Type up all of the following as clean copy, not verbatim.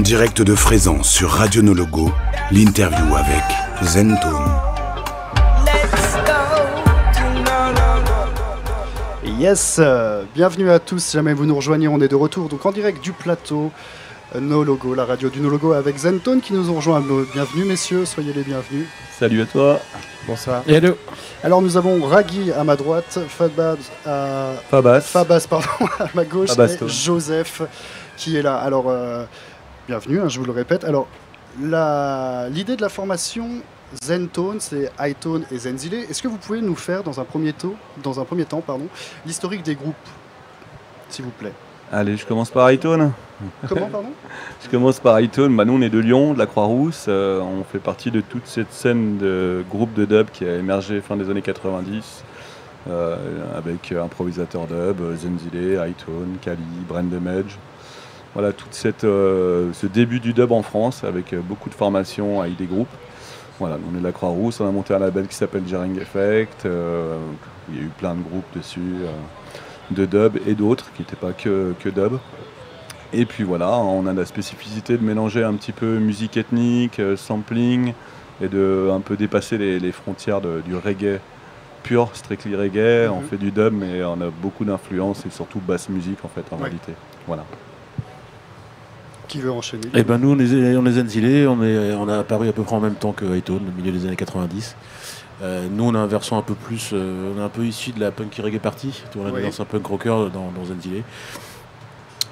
En direct de Frézan sur Radio No Logo, l'interview avec Zentone. Yes, bienvenue à tous, si jamais vous nous rejoignez, on est de retour donc en direct du plateau No Logo, la radio du No Logo avec Zentone qui nous ont rejoint. Bienvenue messieurs, soyez les bienvenus. Salut à toi. Bonsoir. Hello. Alors nous avons Ragui à ma droite, Fabas pardon, à ma gauche et Joseph qui est là. Alors bienvenue, hein, je vous le répète. Alors l'idée de la formation Zentone, c'est Hytone et Zenzile. Est-ce que vous pouvez nous faire dans un premier temps, l'historique des groupes, s'il vous plaît? Allez, je commence par Hytone. Comment, pardon? Je commence par Hytone. Nous, on est de Lyon, de la Croix-Rousse. On fait partie de toute cette scène de groupe de dub qui a émergé fin des années 90, avec improvisateur dub, Zenzile, Hytone, Kali, Brain Damage. Voilà, tout ce début du dub en France, avec beaucoup de formations avec des groupes. Voilà, on est de la Croix-Rousse, on a monté un label qui s'appelle Jarring Effect. Il y a eu plein de groupes dessus, de dub et d'autres qui n'étaient pas que dub. Et puis voilà, on a la spécificité de mélanger un petit peu musique ethnique, sampling, et de un peu dépasser les frontières du reggae pur, strictly reggae. On fait du dub, mais on a beaucoup d'influence et surtout basse musique en fait, en réalité. Voilà. Qui veut enchaîner? Eh ben nous, on est Zenzile, on a apparu à peu près en même temps que Hytone, au milieu des années 90. Nous, on a un versant un peu plus, on est un peu issu de la punk reggae party. On a une danse un punk rocker dans Zenzile.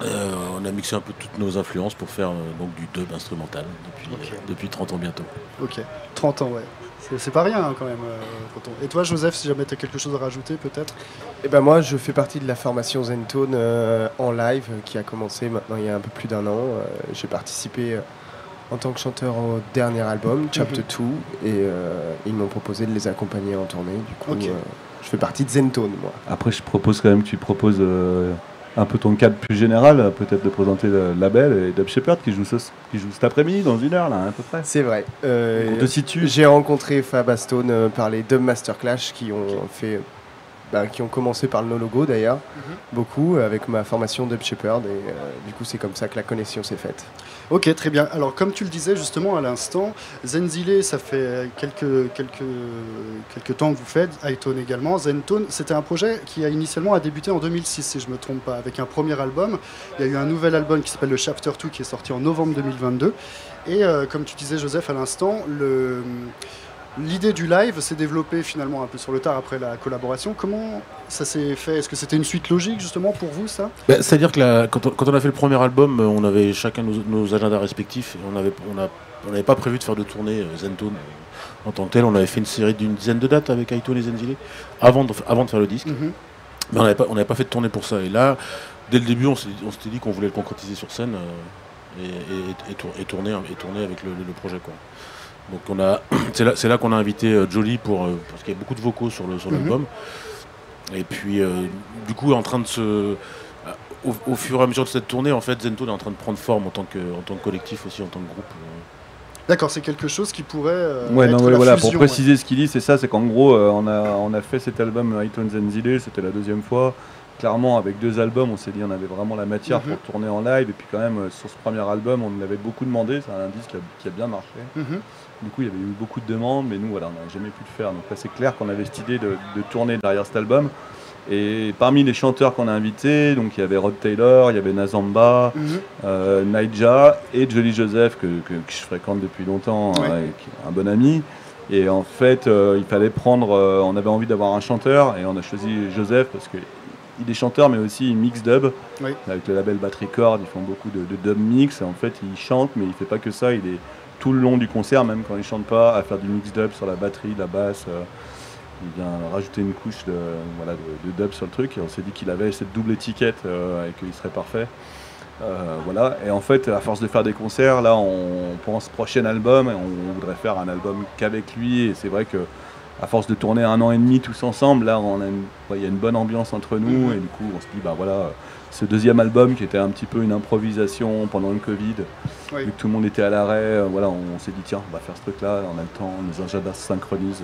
On a mixé un peu toutes nos influences pour faire donc du dub instrumental depuis 30 ans bientôt. Ok, 30 ans, ouais. C'est pas rien hein, quand même. Et toi, Joseph, si jamais tu as quelque chose à rajouter, peut-être? Eh ben moi, je fais partie de la formation Zentone en live qui a commencé maintenant il y a un peu plus d'un an. J'ai participé en tant que chanteur au dernier album, Chapter 2, et ils m'ont proposé de les accompagner en tournée. Du coup, je fais partie de Zentone, moi. Après, je propose quand même que tu proposes un peu ton cadre plus général, peut-être de présenter le label et Dub Shepherd qui joue cet après-midi dans 1 heure là, à peu près. C'est vrai. On te situe. J'ai rencontré Fabas Stone par les Dub Masterclash qui ont commencé par le No Logo d'ailleurs, beaucoup avec ma formation Dub Shepherd et du coup c'est comme ça que la connexion s'est faite. Ok, très bien. Alors comme tu le disais justement à l'instant, Zenzile, ça fait quelques temps que vous faites, Hytone également. Zentone, c'était un projet qui a initialement débuté en 2006 si je ne me trompe pas, avec un premier album. Il y a eu un nouvel album qui s'appelle le Chapter 2 qui est sorti en novembre 2022. Et comme tu disais Joseph à l'instant, l'idée du live s'est développée finalement un peu sur le tard après la collaboration. Comment ça s'est fait? Est-ce que c'était une suite logique justement pour vous ça? C'est-à-dire que quand on a fait le premier album, on avait chacun nos agendas respectifs. Et on n'avait pas prévu de faire de tournée Zentone en tant que tel. On avait fait une série d'une dizaine de dates avec Hytone et Zenzile avant de faire le disque. Mais on n'avait pas fait de tournée pour ça. Et là, dès le début, on s'était dit qu'on voulait le concrétiser sur scène et tourner avec le projet quoi. Donc c'est là qu'on a invité Jolie parce qu'il y a beaucoup de vocaux sur l'album. Et puis du coup en train de au fur et à mesure de cette tournée en fait Zentone est en train de prendre forme en tant que collectif aussi, en tant que groupe. D'accord, c'est quelque chose qui pourrait voilà, fusion, pour préciser ce qu'il dit, c'est ça, c'est qu'en gros on a fait cet album Hytone Zenzile, c'était la deuxième fois. Clairement, avec 2 albums, on s'est dit on avait vraiment la matière pour tourner en live. Et puis quand même, sur ce premier album, on nous l'avait beaucoup demandé. C'est un disque qui a bien marché. Du coup, il y avait eu beaucoup de demandes, mais nous, voilà, on n'a jamais pu le faire. Donc là, c'est clair qu'on avait cette idée de tourner derrière cet album. Et parmi les chanteurs qu'on a invités, donc il y avait Rod Taylor, il y avait Nazamba, Naija et Jolly Joseph, que je fréquente depuis longtemps, qui est un bon ami. Et en fait, il fallait on avait envie d'avoir un chanteur, et on a choisi Joseph parce que il est chanteur mais aussi il mixe dub avec le label Bat Record. Ils font beaucoup de dub mix. En fait il chante mais il fait pas que ça, il est tout le long du concert, même quand il chante pas, à faire du mix dub sur la batterie, la basse. Il vient rajouter une couche de dub sur le truc et on s'est dit qu'il avait cette double étiquette et qu'il serait parfait. Voilà. Et en fait à force de faire des concerts là on pense prochain album et on voudrait faire un album qu'avec lui, et c'est vrai que à force de tourner 1 an et demi tous ensemble, là il y a une bonne ambiance entre nous et du coup on se dit ce deuxième album qui était un petit peu une improvisation pendant le Covid, vu que tout le monde était à l'arrêt, on s'est dit tiens on va faire ce truc là, on a le temps, nos agendas se synchronisent.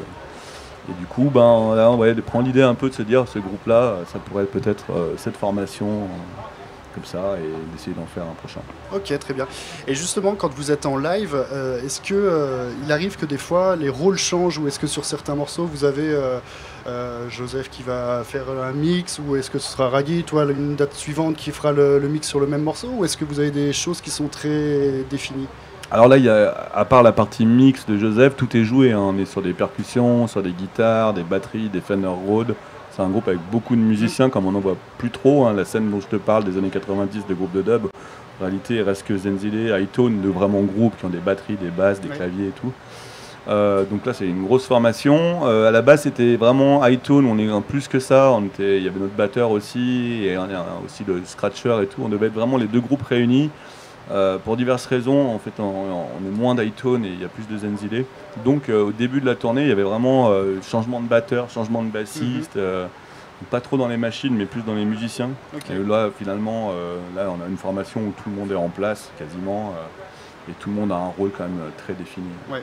Et du coup là, on prend l'idée un peu de se dire ce groupe là, ça pourrait être peut-être cette formation comme ça et d'essayer d'en faire un prochain. Ok, très bien. Et justement, quand vous êtes en live, est-ce que il arrive que des fois les rôles changent, ou est-ce que sur certains morceaux vous avez Joseph qui va faire un mix, ou est-ce que ce sera Raggy, toi, une date suivante qui fera le mix sur le même morceau, ou est-ce que vous avez des choses qui sont très définies? Alors là, à part la partie mix de Joseph, tout est joué, hein. On est sur des percussions, sur des guitares, des batteries, des Fender Rhodes. C'est un groupe avec beaucoup de musiciens, comme on n'en voit plus trop, hein. La scène dont je te parle des années 90 des groupes de dub, en réalité, il reste que Zenzile, Hi-Tone, de vraiment groupes qui ont des batteries, des basses, des claviers et tout. Donc là, c'est une grosse formation. À la base, c'était vraiment Hi-Tone, on est en plus que ça. Il y avait notre batteur aussi, et aussi le scratcher et tout. On devait être vraiment les deux groupes réunis. Pour diverses raisons, en fait, on est moins d'Hi-Tone et il y a plus de Zenzile. Donc au début de la tournée, il y avait vraiment changement de batteur, changement de bassiste, pas trop dans les machines, mais plus dans les musiciens. Okay. Et là, finalement, là, on a une formation où tout le monde est en place, quasiment, et tout le monde a un rôle quand même très défini. Ouais.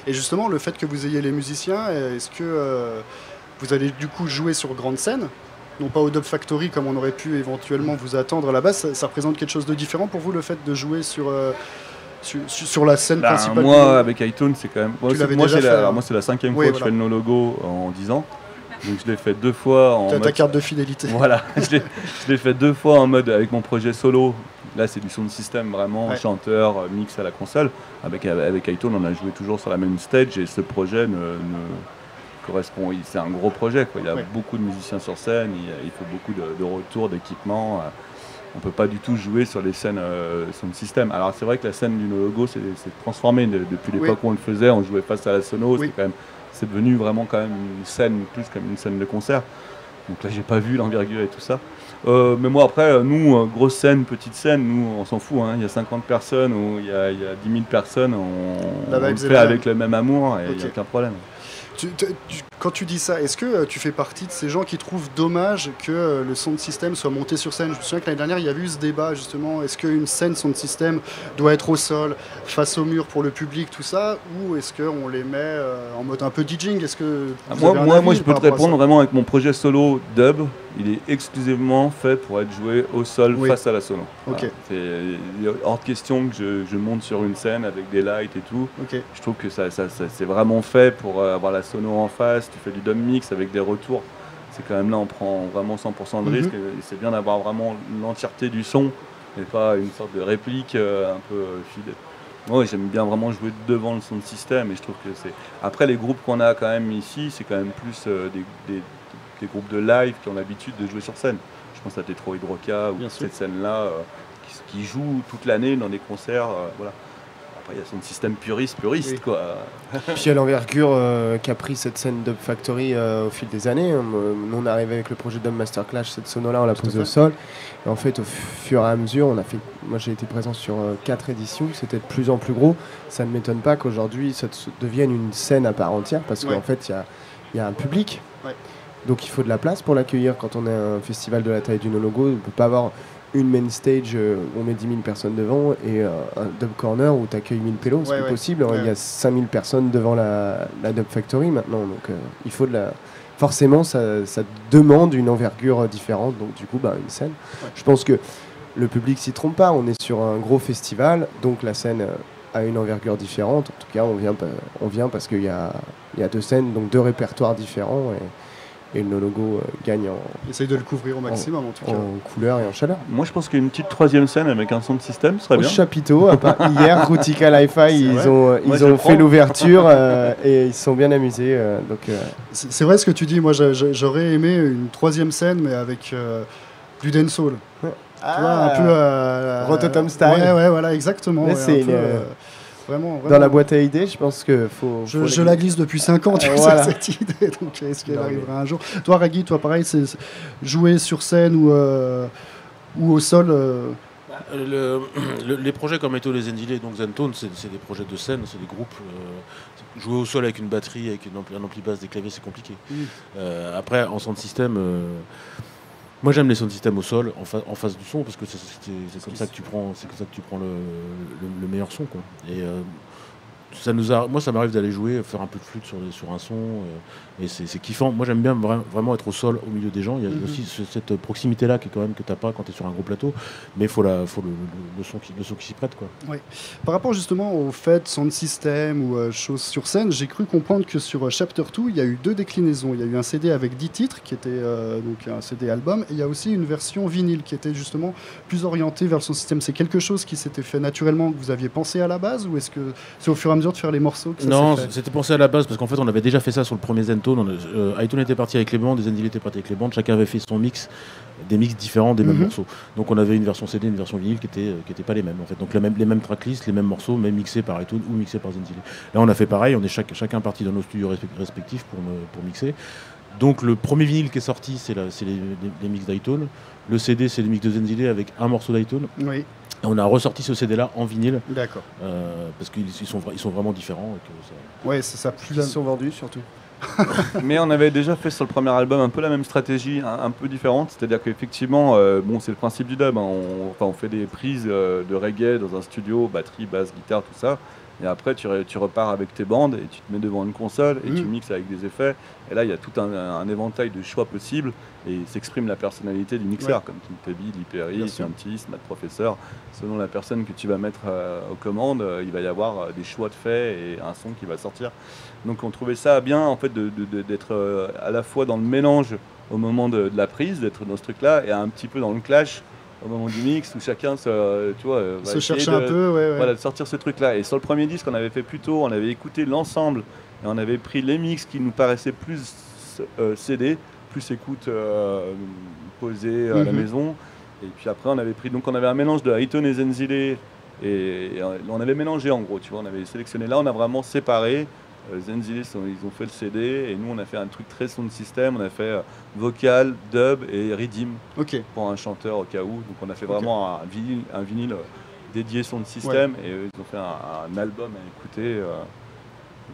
Et justement, le fait que vous ayez les musiciens, est-ce que vous allez du coup jouer sur grande scène ? Non pas au Dub Factory comme on aurait pu éventuellement vous attendre à la base, ça représente quelque chose de différent pour vous, le fait de jouer sur la scène principale? Moi, avec Hi-Tone, c'est quand même... Moi, c'est la 5e fois que je fais le No Logo en 10 ans. Donc je l'ai fait 2 fois en mode... ta carte de fidélité. Voilà, je l'ai fait 2 fois en mode avec mon projet solo. Là, c'est du sound system vraiment, chanteur, mix à la console. Avec Hi-Tone, on a joué toujours sur la même stage, et ce projet correspond, c'est un gros projet, quoi. Il y a beaucoup de musiciens sur scène, il faut beaucoup de retours, d'équipements. On ne peut pas du tout jouer sur les scènes sound system. Alors c'est vrai que la scène du No Logo s'est transformée depuis l'époque où on le faisait, on jouait face à la sono, c'est devenu vraiment quand même une scène, plus comme une scène de concert. Donc là j'ai pas vu l'envergure et tout ça. Mais moi après, nous, grosse scène, petite scène, nous on s'en fout, hein. Il y a 50 personnes ou il y a 10 000 personnes, on le fait avec le même amour et il n'y a aucun problème. Quand tu dis ça, est-ce que tu fais partie de ces gens qui trouvent dommage que le sound system soit monté sur scène? Je me souviens que l'année dernière, il y avait eu ce débat justement, est-ce qu'une scène sound system doit être au sol, face au mur pour le public, tout ça, ou est-ce qu'on les met en mode un peu DJing? Est-ce que moi, je peux te répondre vraiment avec mon projet solo dub, il est exclusivement fait pour être joué au sol face à la sono. Okay. Voilà. Il est hors de question que je monte sur une scène avec des lights et tout. Okay. Je trouve que ça c'est vraiment fait pour avoir la sono en face. Tu fais du dub mix avec des retours. C'est quand même là, on prend vraiment 100% de risque. Et c'est bien d'avoir vraiment l'entièreté du son et pas une sorte de réplique un peu fidèle. Moi, j'aime bien vraiment jouer devant le sound system et je trouve que c'est... Après, les groupes qu'on a quand même ici, c'est quand même plus des groupes de live qui ont l'habitude de jouer sur scène. Je pense à Detroit Roca ou cette scène-là qui joue toute l'année dans des concerts. Voilà. Après, il y a son système puriste, quoi. Puis il y a l'envergure qu'a pris cette scène Dub Factory au fil des années. Nous, on est arrivé avec le projet Dub Master Clash, cette sono-là, on l'a posée au sol. Et en fait, au fur et à mesure, moi j'ai été présent sur 4 éditions, c'était de plus en plus gros. Ça ne m'étonne pas qu'aujourd'hui, ça devienne une scène à part entière, parce qu'en fait, il y a un public. Ouais. Donc il faut de la place pour l'accueillir. Quand on est un festival de la taille du No Logo, on ne peut pas avoir une main stage où on met 10 000 personnes devant et un dub corner où tu accueilles 1000 pélos, c'est plus possible. Il y a 5000 personnes devant la Dub Factory maintenant, donc il faut de la... Forcément, ça demande une envergure différente, donc du coup, une scène. Ouais. Je pense que le public s'y trompe pas, on est sur un gros festival, donc la scène a une envergure différente. En tout cas, on vient parce qu'il y a 2 scènes, donc 2 répertoires différents. Et le No Logo gagne Essaye de le couvrir au maximum en tout cas. En couleur et en chaleur. Moi je pense qu'une petite 3e scène avec un sound system serait bien. Au chapiteau, hier, Rutical Hi-Fi, ils ont fait l'ouverture et ils se sont bien amusés. C'est vrai ce que tu dis, moi j'aurais aimé une 3e scène mais avec du dancehall. Ouais. Tu vois, un peu... Rototom style. Ouais, voilà, exactement. C'est Vraiment. Dans la boîte à idées, je pense que faut je la glisse depuis 5 ans, tu vois, cette idée. Donc, est-ce qu'elle arrivera un jour? Toi, Raggy, pareil, c'est jouer sur scène ou au sol Les projets comme Hi-Tone et Zenzile, donc Zentone, c'est des projets de scène, c'est des groupes. Jouer au sol avec une batterie, avec un ampli basse, des claviers, c'est compliqué. Après, en sound system... Moi j'aime les sound systems au sol, en face du son, parce que c'est comme ça que tu prends le meilleur son, quoi. Et moi, ça m'arrive d'aller jouer, faire un peu de flûte sur un son, et c'est kiffant. Moi, j'aime bien vraiment être au sol, au milieu des gens. Il y a aussi cette proximité-là que t'as pas quand tu es sur un gros plateau, mais il faut le son qui s'y prête, quoi. Oui. Par rapport justement au fait sound system ou choses sur scène, j'ai cru comprendre que sur Chapter 2, il y a eu 2 déclinaisons. Il y a eu un CD avec 10 titres, qui était donc un CD album, et il y a aussi une version vinyle qui était justement plus orientée vers le sound system. C'est quelque chose qui s'était fait naturellement, que vous aviez pensé à la base, ou est-ce que c'est au fur et à mesure de faire les morceaux que ça Non, s'est fait? c'était pensé à la base parce qu'en fait on avait déjà fait ça sur le premier Zentone. iTone était parti avec les bandes, Zenzile était parti avec les bandes, chacun avait fait son mix, des mix différents des mêmes morceaux. Donc on avait une version CD, une version vinyle qui était pas les mêmes en fait. Donc les mêmes tracklists, les mêmes morceaux, même mixés par iTone ou mixés par Zenzile. Là on a fait pareil, on est chacun parti dans nos studios respectifs pour mixer. Donc le premier vinyle qui est sorti, c'est les mix d'iTone. Le CD, c'est les mix de Zenzile avec un morceau d'iTone. Oui. Et on a ressorti ce CD-là en vinyle. D'accord. Parce qu'ils sont vraiment différents. Ouais, c'est ça. Ils sont vendus surtout. Mais on avait déjà fait sur le premier album un peu la même stratégie, un peu différente. C'est-à-dire qu'effectivement, c'est le principe du dub. Hein. On fait des prises de reggae dans un studio, batterie, basse, guitare, tout ça. Et après, tu repars avec tes bandes et tu te mets devant une console et tu mixes avec des effets. Et là, il y a tout un éventail de choix possibles et s'exprime la personnalité du mixeur, comme Kim Tabi, Lee Perry, Scientist, Matt Professor. Selon la personne que tu vas mettre aux commandes, il va y avoir des choix de faits et un son qui va sortir. Donc, on trouvait ça bien en fait d'être à la fois dans le mélange au moment de la prise, d'être dans ce truc-là, et un petit peu dans le clash au moment du mix où chacun va se chercher un peu, voilà, de sortir ce truc-là. Et sur le premier disque, on avait fait plus tôt, on avait écouté l'ensemble et on avait pris les mix qui nous paraissaient plus CD, plus écoute posée à la maison. Et puis après, on avait un mélange de iTone et Zenzile et on avait mélangé en gros, tu vois, on avait sélectionné. Là, on a vraiment séparé. Zenzile, ils ont fait le CD et nous on a fait un truc très sound system, on a fait vocal, dub et rhythm pour un chanteur au cas où. Donc on a fait vraiment un vinyle dédié sound system et ils ont fait un album à écouter.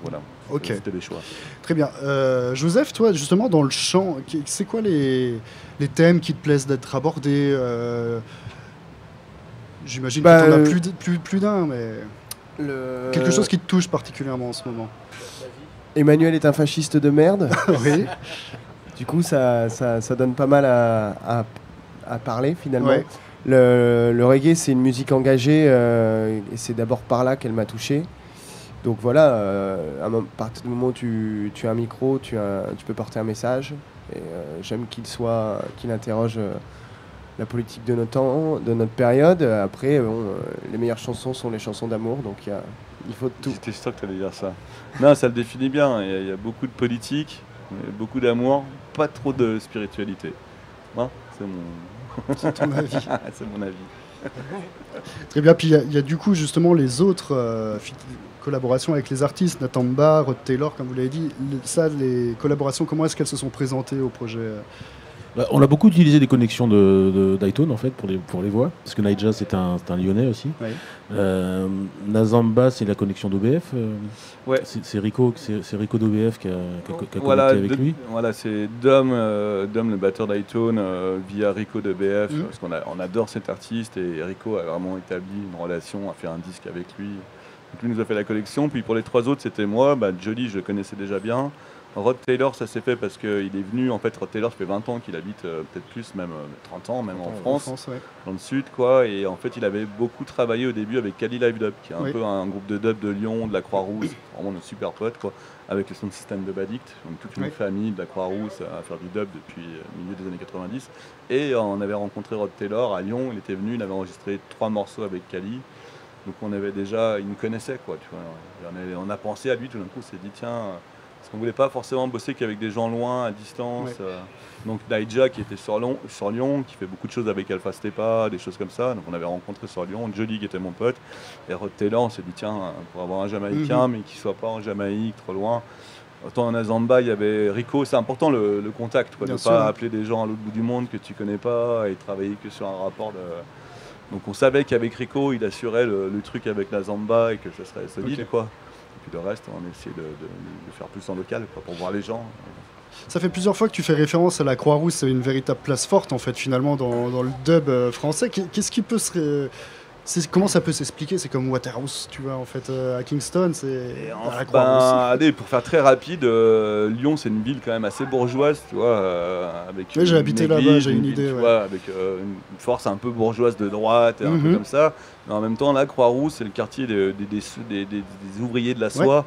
Voilà, c'était des choix. Très bien. Joseph, toi justement dans le chant, c'est quoi les thèmes qui te plaisent d'être abordés J'imagine que tu en as plus d'un, mais quelque chose qui te touche particulièrement en ce moment. Emmanuel est un fasciste de merde. Oui. Du coup, ça donne pas mal à parler finalement. Ouais. Le reggae, c'est une musique engagée et c'est d'abord par là qu'elle m'a touché. Donc voilà, à partir du moment où tu as un micro, tu peux porter un message. Et j'aime qu'il interroge la politique de notre temps, de notre période. Après, les meilleures chansons sont les chansons d'amour, donc il faut de tout. J'étais sûr que tu allais dire ça. Non, ça le définit bien. Il y a beaucoup de politique, beaucoup d'amour, pas trop de spiritualité. Hein, c'est ton avis. C'est mon avis. Très bien. Puis il y a du coup justement les autres collaborations avec les artistes, Nathan Mba, Rod Taylor, comme vous l'avez dit. Les collaborations, comment est-ce qu'elles se sont présentées au projet on a beaucoup utilisé des connexions d'iTone en fait pour les voix, parce que Naija c'est un Lyonnais aussi. Oui. Nazamba c'est la connexion d'OBF. Ouais. C'est Rico d'OBF qui a connecté avec lui. Voilà, c'est Dom le batteur d'iTone via Rico d'OBF, parce qu'on adore cet artiste et Rico a vraiment établi une relation, a fait un disque avec lui. Donc lui nous a fait la collection, puis pour les 3 autres c'était moi, Jolly je le connaissais déjà bien. Rod Taylor, ça s'est fait parce qu'il est venu, en fait, Rod Taylor, ça fait 20 ans qu'il habite, peut-être plus, même 30 ans, même en France, dans le sud, quoi. Et en fait, il avait beaucoup travaillé au début avec Kali Live Dub, qui est un peu un groupe de dub de Lyon, de la Croix-Rousse, vraiment de super potes, quoi, avec le sound system de Badict, donc toute une famille de la Croix-Rousse à faire du dub depuis le milieu des années 90. Et on avait rencontré Rod Taylor à Lyon, il était venu, il avait enregistré 3 morceaux avec Kali. Donc il nous connaissait, quoi, tu vois. On a pensé à lui, tout d'un coup, on s'est dit, tiens. Parce qu'on ne voulait pas forcément bosser qu'avec des gens loin, à distance. Donc Naija qui était sur Lyon, qui fait beaucoup de choses avec Alpha Stepa, des choses comme ça. Donc on avait rencontré sur Lyon, Jolly qui était mon pote. Et Rod Taylor, on s'est dit tiens, pour avoir un Jamaïcain, mais qui ne soit pas en Jamaïque, trop loin. Autant en Azamba, il y avait Rico, c'est important le contact, quoi, de ne pas appeler des gens à l'autre bout du monde que tu ne connais pas et travailler que sur un rapport de... Donc on savait qu'avec Rico, il assurait le truc avec la Zamba et que ça serait solide, quoi. Et puis le reste, on essayait de faire plus en local, quoi, pour voir les gens. Ça fait plusieurs fois que tu fais référence à la Croix-Rousse, c'est une véritable place forte en fait finalement dans le dub français. Qu'est-ce qui peut Comment ça peut s'expliquer? C'est comme Waterhouse, tu vois, en fait, à Kingston, c'est à la allez, pour faire très rapide, Lyon, c'est une ville quand même assez bourgeoise, tu vois, avec oui, j'ai habité là-bas, j'ai une idée, tu vois, avec une force un peu bourgeoise de droite, un peu comme ça. Mais en même temps, là, Croix-Rousse, c'est le quartier des ouvriers de la soie.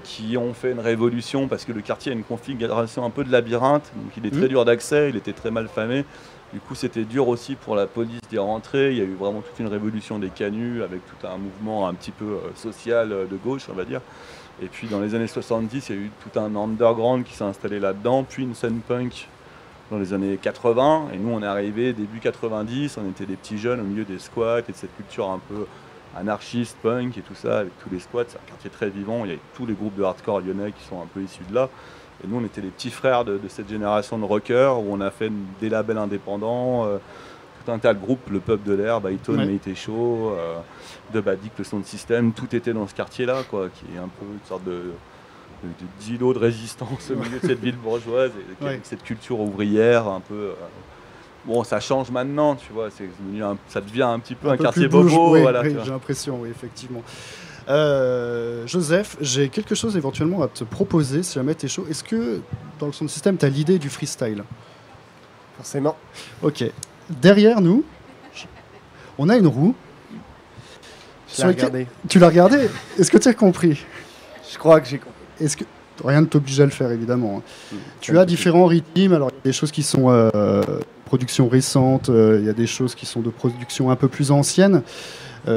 Qui ont fait une révolution parce que le quartier a une configuration un peu de labyrinthe, donc il est très dur d'accès, il était très mal famé. Du coup, c'était dur aussi pour la police d'y rentrer. Il y a eu vraiment toute une révolution des canuts avec tout un mouvement un petit peu social de gauche, on va dire. Et puis dans les années 70, il y a eu tout un underground qui s'est installé là-dedans, puis une scène punk dans les années 80. Et nous, on est arrivé début 90, on était des petits jeunes au milieu des squats et de cette culture un peu anarchiste, punk et tout ça, avec tous les squats. C'est un quartier très vivant. Il y a tous les groupes de hardcore lyonnais qui sont un peu issus de là. Et nous, on était les petits frères de cette génération de rockers où on a fait des labels indépendants, tout un tas de groupes, le Pub de l'Herbe, Ayton, Méité Chaud, de Badik, le Sound System, tout était dans ce quartier-là, quoi, qui est un peu une sorte d'îlot de résistance au milieu de cette ville bourgeoise et avec cette culture ouvrière un peu. Bon, ça change maintenant, tu vois, ça devient un petit peu un quartier bobo. Voilà, j'ai l'impression, oui, effectivement. Joseph, j'ai quelque chose éventuellement à te proposer si jamais t'es chaud. Est-ce que dans le sound system tu as l'idée du freestyle? Forcément. Ok. Derrière nous, on a une roue. Je l'ai regardé. Tu l'as regardé? Est-ce que tu as compris? Je crois que j'ai compris. Est-ce que rien ne t'oblige à le faire évidemment. Tu as différents rythmes. Alors il y a des choses qui sont production récente, il y a des choses qui sont de production un peu plus ancienne.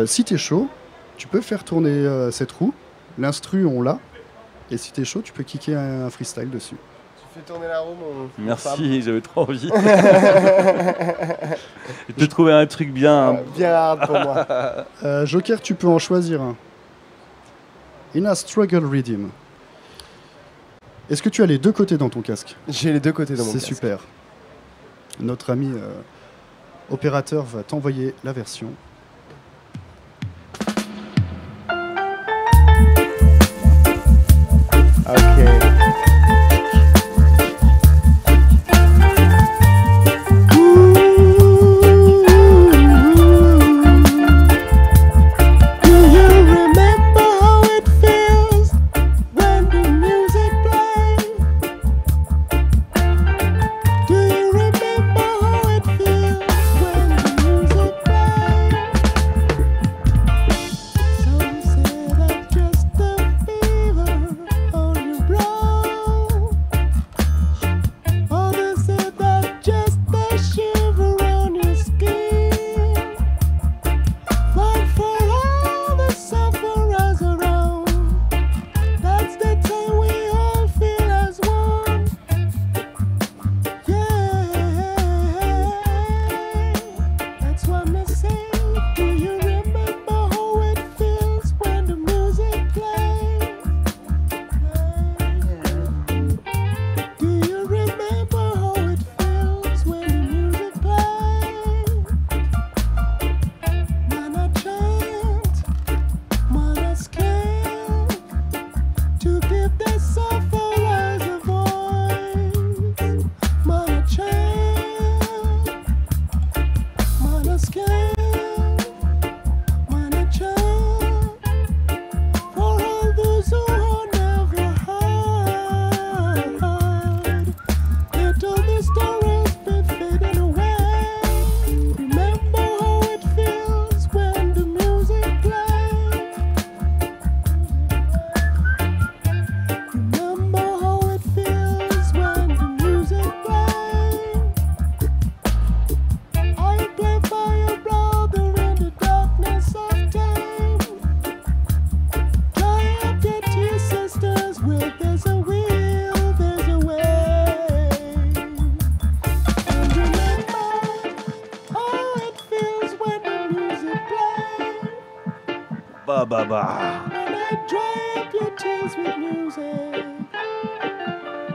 Si tu es chaud, tu peux faire tourner cette roue, l'instru on l'a, et si tu es chaud, tu peux kicker un freestyle dessus. Tu fais tourner la roue, mon Merci, j'avais trop envie. Je peux trouver un truc bien hard pour moi. Joker, tu peux en choisir un. In a struggle rhythm. Est-ce que tu as les deux côtés dans ton casque? J'ai les deux côtés dans mon casque. C'est super. Notre ami opérateur va t'envoyer la version. Ok.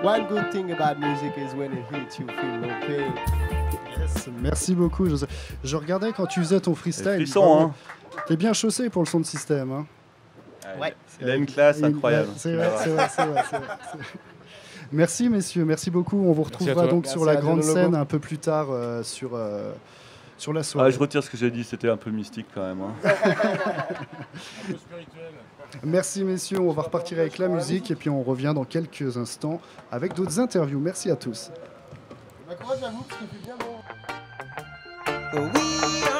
One good thing about music is when it hits you feel no pain. Yes, merci beaucoup. Je regardais quand tu faisais ton freestyle. Frisson, hein. T'es bien chaussé pour le son de système. Hein. Ouais. Il a une classe incroyable. C'est vrai. Merci messieurs, merci beaucoup. On vous retrouvera donc sur la grande scène un peu plus tard sur sur la soirée. Je retire ce que j'ai dit, c'était un peu mystique quand même. Hein. Un peu spirituel. Merci messieurs, on va repartir avec la musique et puis on revient dans quelques instants avec d'autres interviews. Merci à tous. Courage à vous, parce que c'est bien bon. We are